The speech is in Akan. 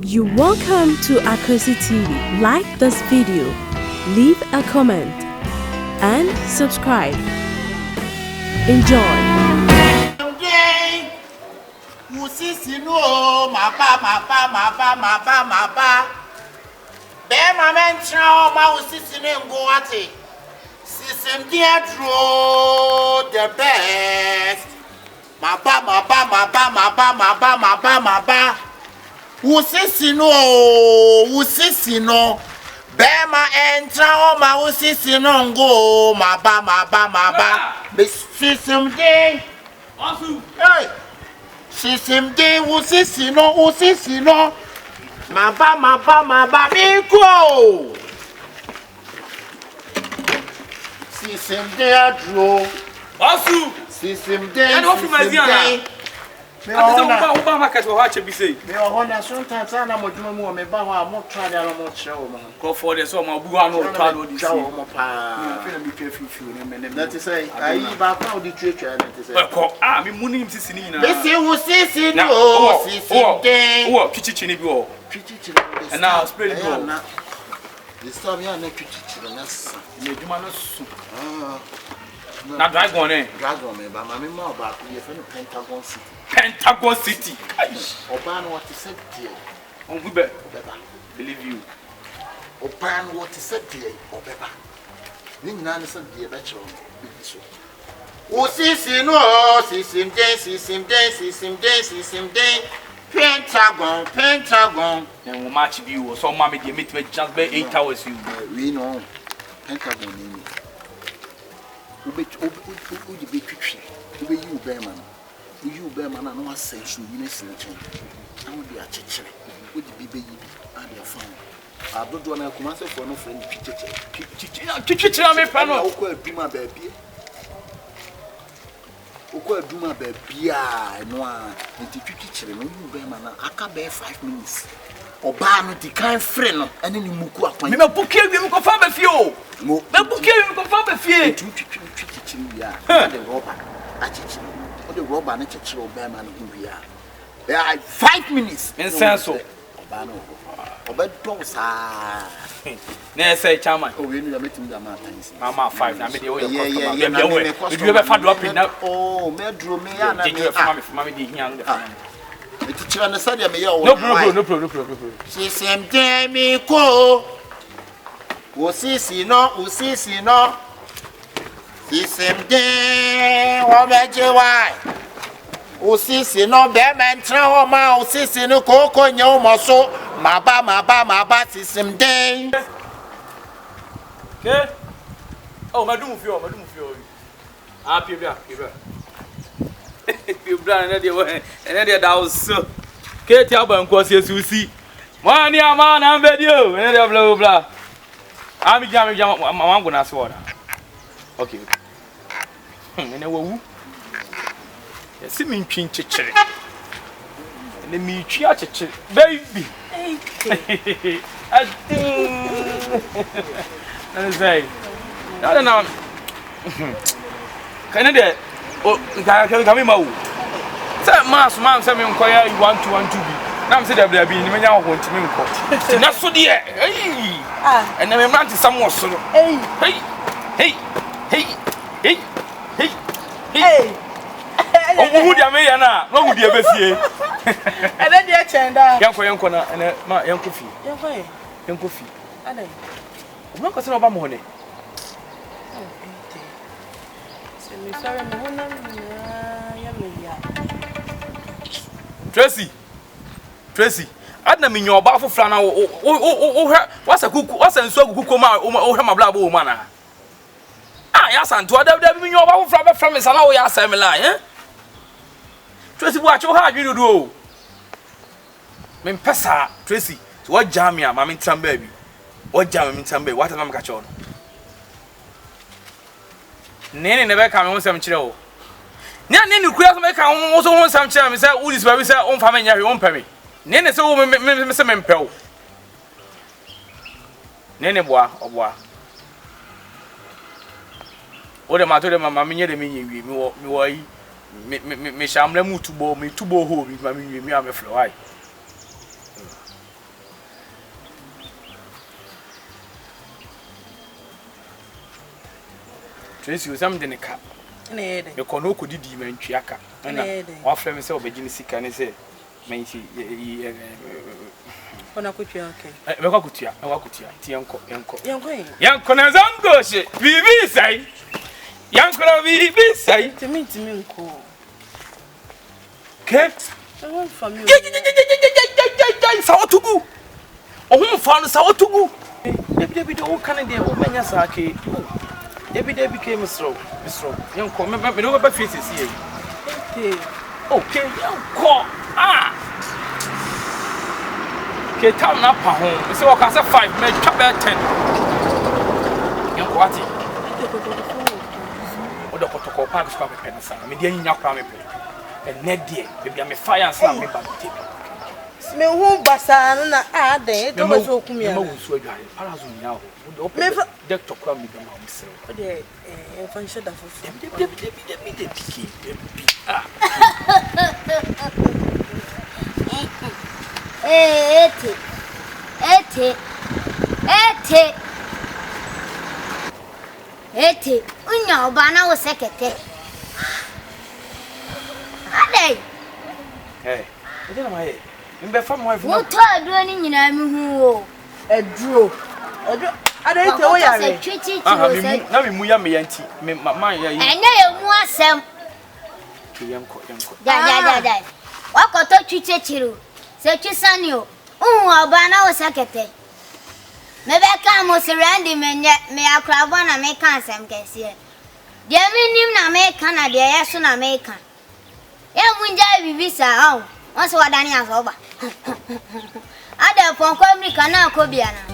You welcome to Akosi TV. Like this video, leave a comment, and subscribe. Enjoy. System dear draw the best. Maba. Usisi no. Bema entra o ma usisi no go. Maba. System day. Hey. System day usisi no. Maba miko. System day draw. Asu. System day. And what from Maziana? I don't know market or watch it be say. Me Honda sometimes I am with me ba wa mo try the mo show mo. Go for the summer buano tado this. Mo pa. Feel me few That is say I ba pa the church that is say. Me muni him sisi ni na. Be say wo sisi no sisi den. Wo chichi ni bi wo. Chichi. And now spray it go. This time ya na chichi na sa. Me djuma no su. Na dragon eh. Dragon me ba ma me ma ba ku ye fe no Pentagon City. Pentagon City. Oba no what is said there. On we be believe you. Oba no what is said there. Obeba. Ni na ne said there be chiro bi so. O sisi no system day. Pentagon. Then we match view so mommy dey meet me just be 8 hours you. We know Pentagon ni. Obe twitwi. Obe you be man. You be man no ascension you ne senchen. Na wo dey achechire. Wo di bibe yi and your phone. Adodo na kuma se for no friend Chichi me fa no. Okọ aduma ba bia no a nti twitwire no you be man aka be 5 minutes. Oba no di kan free no ene ni muku akwan. Me buke wi me ko fa ba fie o. Me buke wi me ko fa ba fie. Twitwire ya. The rubber. Achechire. The rubber na chechire oba man no bia. Yeah, 5 minutes. Insenso. Oba no. Oba do sa. Na say chairman. Oh, we need to da ma tansi. Mama 5 na me dey o Yeah. you be fa do up na. Oh, me dro me ya na me. Mama dey hia no dey. It chira na sadia me ya o. No problem. System day me ko. Usisi no. System day o meje why. Usisi no be mentra o ma usisi no koko nya o mo so. Maba system day. Okay. Oh, madum fio. Ah, pibia. Pibia na dey da o so. Ke ti aban ko se susi. Wani ama na video. Na dey blah. Ami jam mango na so da. Okay. Ene wawu. Ya si mi ntwi nchechire. Ene mi twi achechire. Baby. I say. No. Can I come in my room? Say, man, say me inquire you want to be. Now I'm saying that there be in many want to me court. That's so dear. And then I'm not someone so. Hey. Oh, who dia me yana? No who dia be fie. And then dia chenda. Yanko na and ma yanko fi. Yanko fi. Adai. Mo ko se no ba mo ne. Se mi sare mo hona ya me ya. Tracy. Adna me nyoba afofra na o wasa kuku wasa nsu kuku ma o hwe mabla bo ma na. Ah, ya santo da me nyoba afofra be fra me sana o ya asem la, Tracy bo acho ha adwinu do o. Me mpesa Tracy, so what jam ya ma me ntam baby. What jam me ntam baby, what na me ka cho no. Nene ne be ka me wonsam kire o. Nene kura so me ka wonsam kire me say wo dis baby say on fa me nya hwe on pa me. Nene se wo me se me mpɛw. Nene boa oboa. O de ma to de mama me nye de me nyi mi wo yi me shamle mu tubo ho mi ma me nyi mi a me flo ai. Tracy was am de ne ka. Na ye de. Me ko no ko didi man twiaka. Na wa frɛ me sɛ obɛgye ne sika ne sɛ man si Ona kutua okay. Me kwa kutua, me kwa kutua. Ti yanko. Yanko Na zango she. Bibi sai. Yanko na bibi sai. timi nko. Ke? I want from you. Sawotugu. Ohun fa no sawotugu. Debi de o kan de o manya saake. Debi ke misro. Yanko me no ba face see. Okay, yanko. Ke tam na pa ho. Me say o ka say 5, me twa be 10. Yanko ati. O do kotoko park square pe na sa. Me de anya kwa me pe. And Neddy, maybe I'm a fire and slam me back. Me who basa na ade to be so kumia. Me wo so adware. Parazo nya ho. Me doctor kwa me dem am se. O de function da fo. Debi. Ete, unya obana wo sekete. Ade. Hey, ede na mai. Mbe fa mo afu. Wo to aduro ni nyina mi hu o. Aduro. Ade ete wo yare. Na me mu ya me yanti. Me mama ya yi. Enye ye mu asem. Ke yanko. Ja. Wakoto twichechiru. Se twisani o. Obana wo sekete. Mebe ka mo surround me akrabo na me kan asem kese. De me nim na me kan na de yeso na me kan. Ya munja bibisa o. Once wadani azoba. Ada fon kwa America na ko bia na.